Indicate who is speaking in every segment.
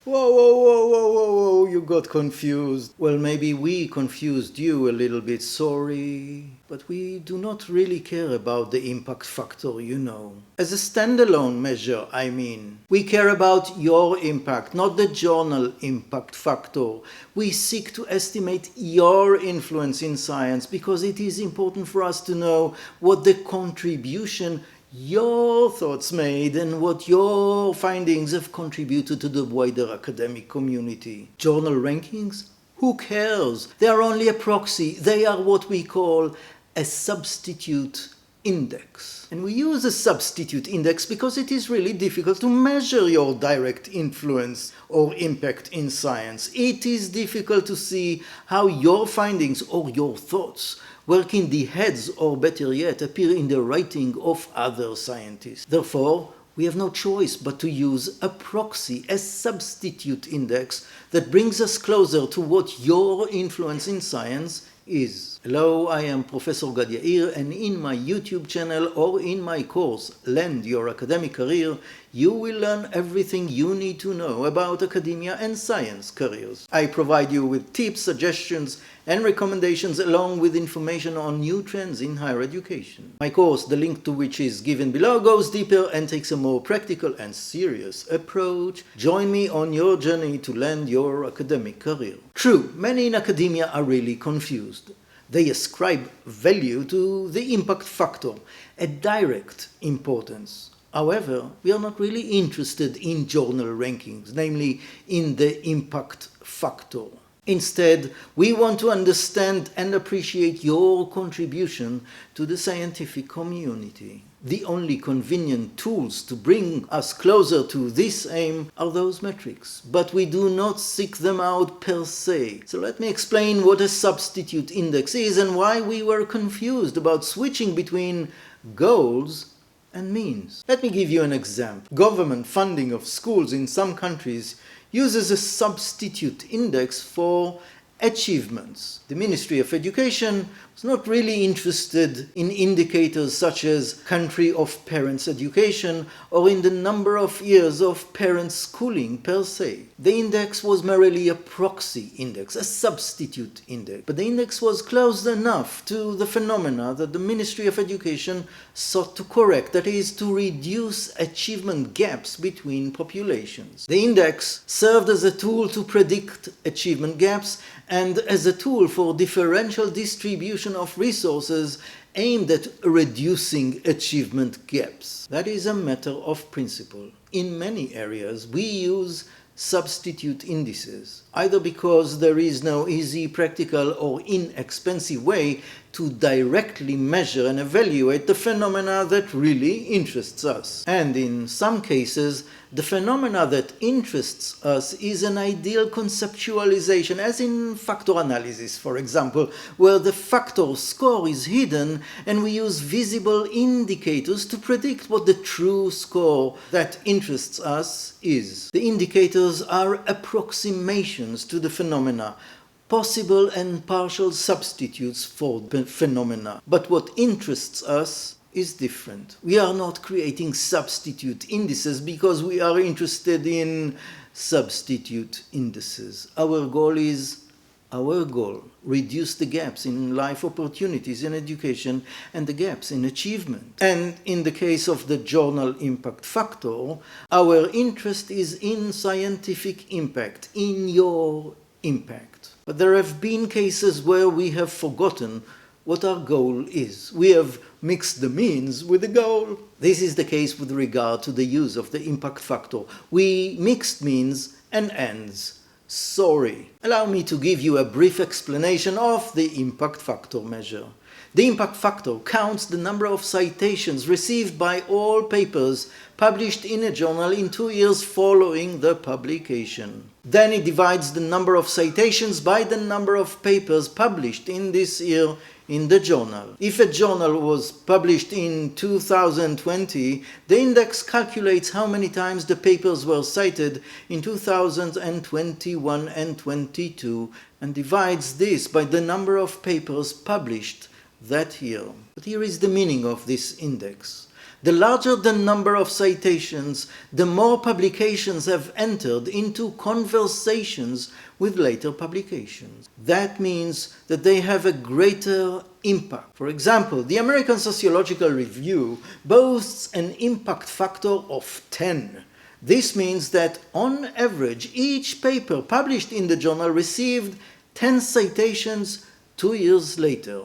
Speaker 1: Whoa, whoa, whoa, whoa, whoa, whoa, you got confused. Well, maybe we confused you a little bit, sorry. But we do not really care about the impact factor, you know. As a standalone measure, I mean. We care about your impact, not the journal impact factor. We seek to estimate your influence in science because it is important for us to know what the contribution your thoughts made and what your findings have contributed to the wider academic community. Journal rankings? Who cares? They are only a proxy. They are what we call a substitute index. And we use a substitute index because it is really difficult to measure your direct influence or impact in science. It is difficult to see how your findings or your thoughts work in the heads, or better yet, appear in the writing of other scientists. Therefore, we have no choice but to use a proxy, a substitute index that brings us closer to what your influence in science is. Hello, I am Professor Gad Yair, and in my YouTube channel or in my course, Land Your Academic Career, you will learn everything you need to know about academia and science careers. I provide you with tips, suggestions, and recommendations along with information on new trends in higher education. My course, the link to which is given below, goes deeper and takes a more practical and serious approach. Join me on your journey to land your academic career. True, many in academia are really confused. They ascribe value to the impact factor, a direct importance. However, we are not really interested in journal rankings, namely in the impact factor. Instead, we want to understand and appreciate your contribution to the scientific community. The only convenient tools to bring us closer to this aim are those metrics, but we do not seek them out per se. So let me explain what a substitute index is and why we were confused about switching between goals and means. Let me give you an example. Government funding of schools in some countries uses a substitute index for achievements. The Ministry of Education was not really interested in indicators such as country of parents' education or in the number of years of parents' schooling per se. The index was merely a proxy index, a substitute index. But the index was close enough to the phenomena that the Ministry of Education sought to correct, that is, to reduce achievement gaps between populations. The index served as a tool to predict achievement gaps and as a tool for differential distribution of resources aimed at reducing achievement gaps. That is a matter of principle. In many areas, we use substitute indices, either because there is no easy, practical, or inexpensive way to directly measure and evaluate the phenomena that really interests us. And in some cases, the phenomena that interests us is an ideal conceptualization, as in factor analysis, for example, where the factor score is hidden and we use visible indicators to predict what the true score that interests us is. The indicators are approximations to the phenomena, possible and partial substitutes for the phenomena. But what interests us is different. We are not creating substitute indices because we are interested in substitute indices. Our goal, reduce the gaps in life opportunities in education and the gaps in achievement. And in the case of the journal impact factor, our interest is in scientific impact, in your impact. But there have been cases where we have forgotten what our goal is. We have mixed the means with the goal. This is the case with regard to the use of the impact factor. We mixed means and ends. Sorry. Allow me to give you a brief explanation of the impact factor measure. The impact factor counts the number of citations received by all papers published in a journal in 2 years following the publication. Then it divides the number of citations by the number of papers published in this year in the journal. If a journal was published in 2020, the index calculates how many times the papers were cited in 2021 and 22 and divides this by the number of papers published that year. But here is the meaning of this index. The larger the number of citations, the more publications have entered into conversations with later publications. That means that they have a greater impact. For example, the American Sociological Review boasts an impact factor of 10. This means that on average, each paper published in the journal received 10 citations 2 years later.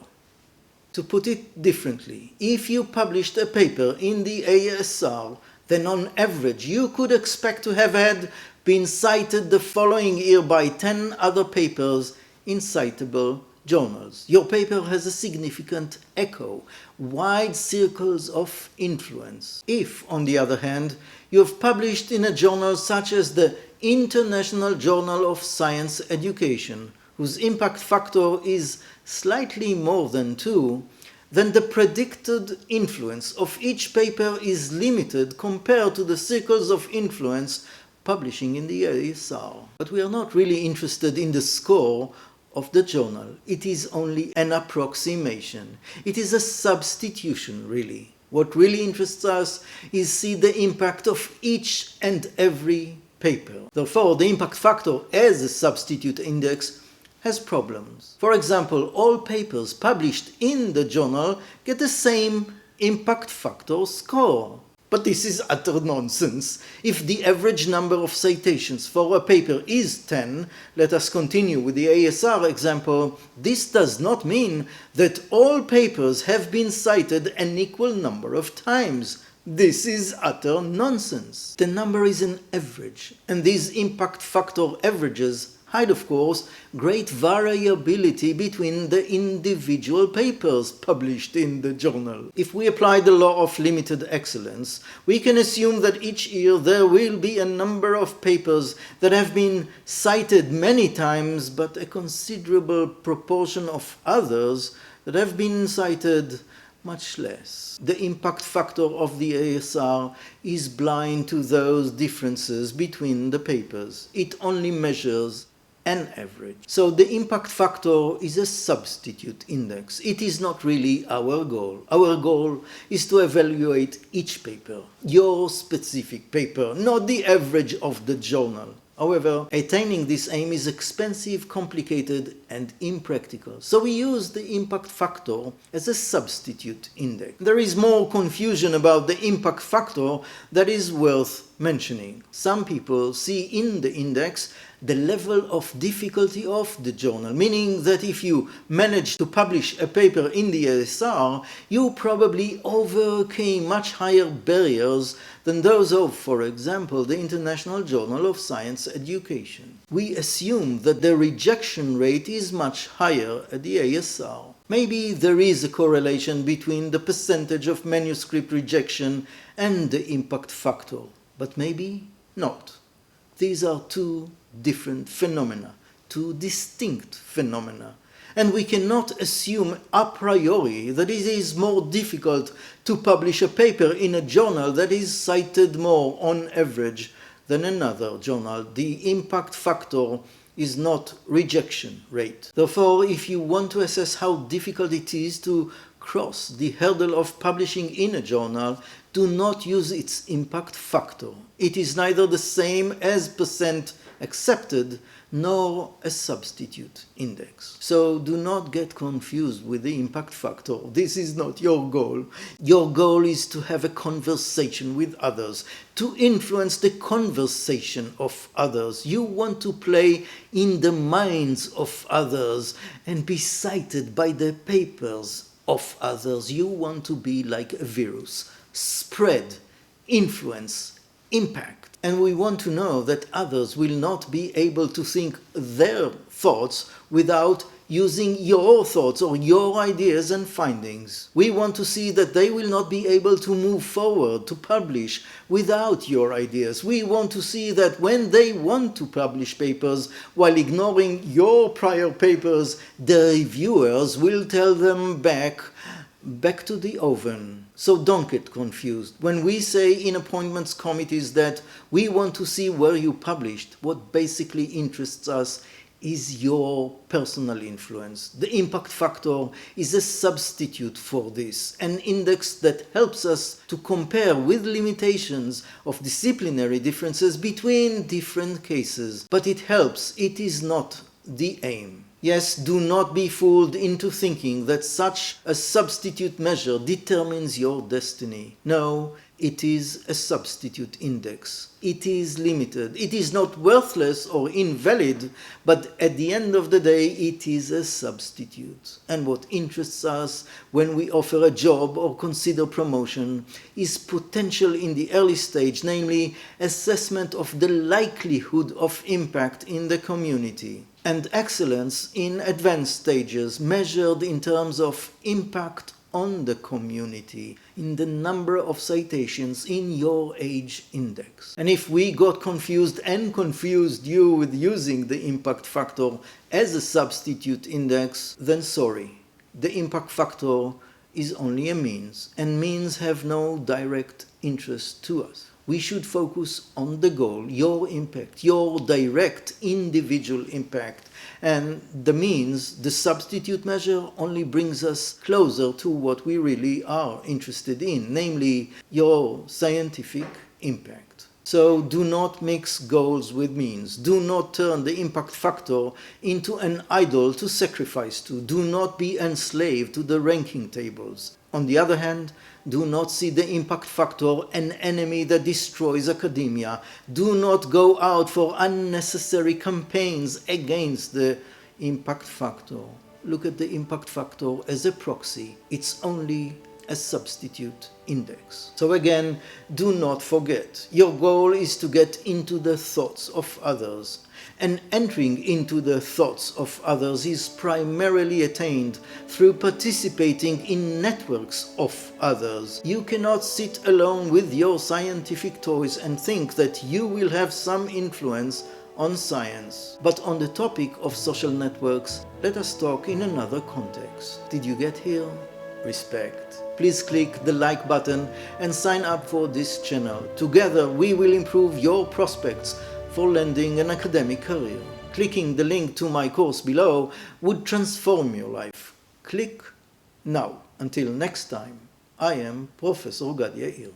Speaker 1: To put it differently, if you published a paper in the ASR, then on average you could expect to have been cited the following year by 10 other papers in citable journals. Your paper has a significant echo, wide circles of influence. If, on the other hand, you have published in a journal such as the International Journal of Science Education, whose impact factor is slightly more than 2, then the predicted influence of each paper is limited compared to the circles of influence publishing in the ASR. But we are not really interested in the score of the journal. It is only an approximation. It is a substitution, really. What really interests us is see the impact of each and every paper. Therefore, the impact factor as a substitute index has problems. For example, all papers published in the journal get the same impact factor score. But this is utter nonsense. If the average number of citations for a paper is 10, let us continue with the ASR example, this does not mean that all papers have been cited an equal number of times. This is utter nonsense. The number is an average, and these impact factor averages hide, of course, great variability between the individual papers published in the journal. If we apply the law of limited excellence, we can assume that each year there will be a number of papers that have been cited many times, but a considerable proportion of others that have been cited much less. The impact factor of the ASR is blind to those differences between the papers. It only measures an average. So the impact factor is a substitute index. It is not really our goal. Our goal is to evaluate each paper, your specific paper, not the average of the journal. However, attaining this aim is expensive, complicated, and impractical. So we use the impact factor as a substitute index. There is more confusion about the impact factor that is worth mentioning. Some people see in the index the level of difficulty of the journal, meaning that if you manage to publish a paper in the ASR, you probably overcame much higher barriers than those of, for example, the International Journal of Science Education. We assume that the rejection rate is much higher at the ASR. Maybe there is a correlation between the percentage of manuscript rejection and the impact factor, but maybe not. These are two different phenomena, two distinct phenomena. And we cannot assume a priori that it is more difficult to publish a paper in a journal that is cited more on average than another journal. The impact factor is not rejection rate. Therefore, if you want to assess how difficult it is to cross the hurdle of publishing in a journal, do not use its impact factor. It is neither the same as percent accepted nor a substitute index. So do not get confused with the impact factor. This is not your goal. Your goal is to have a conversation with others, to influence the conversation of others. You want to play in the minds of others and be cited by the papers of others. You want to be like a virus. Spread, influence, impact. And we want to know that others will not be able to think their thoughts without using your thoughts or your ideas and findings. We want to see that they will not be able to move forward, to publish without your ideas. We want to see that when they want to publish papers while ignoring your prior papers, the reviewers will tell them back to the oven. So don't get confused. When we say in appointments committees that we want to see where you published, what basically interests us is your personal influence. The impact factor is a substitute for this, an index that helps us to compare with limitations of disciplinary differences between different cases. But it helps, it is not the aim. Yes, do not be fooled into thinking that such a substitute measure determines your destiny. No, it is a substitute index. It is limited. It is not worthless or invalid, but at the end of the day, it is a substitute. And what interests us when we offer a job or consider promotion is potential in the early stage, namely assessment of the likelihood of impact in the community, and excellence in advanced stages measured in terms of impact on the community, in the number of citations in your age index. And if we got confused and confused you with using the impact factor as a substitute index, then sorry. The impact factor is only a means, and means have no direct interest to us. We should focus on the goal, your impact, your direct individual impact. And the means, the substitute measure, only brings us closer to what we really are interested in, namely your scientific impact. So do not mix goals with means. Do not turn the impact factor into an idol to sacrifice to. Do not be enslaved to the ranking tables. On the other hand, do not see the impact factor an enemy that destroys academia. Do not go out for unnecessary campaigns against the impact factor. Look at the impact factor as a proxy. It's only a substitute index. So again, do not forget, your goal is to get into the thoughts of others. And entering into the thoughts of others is primarily attained through participating in networks of others. You cannot sit alone with your scientific toys and think that you will have some influence on science. But on the topic of social networks, let us talk in another context. Did you get here? Respect. Please click the like button and sign up for this channel. Together we will improve your prospects for landing an academic career. Clicking the link to my course below would transform your life. Click now. Until next time, I am Professor Gad Yair.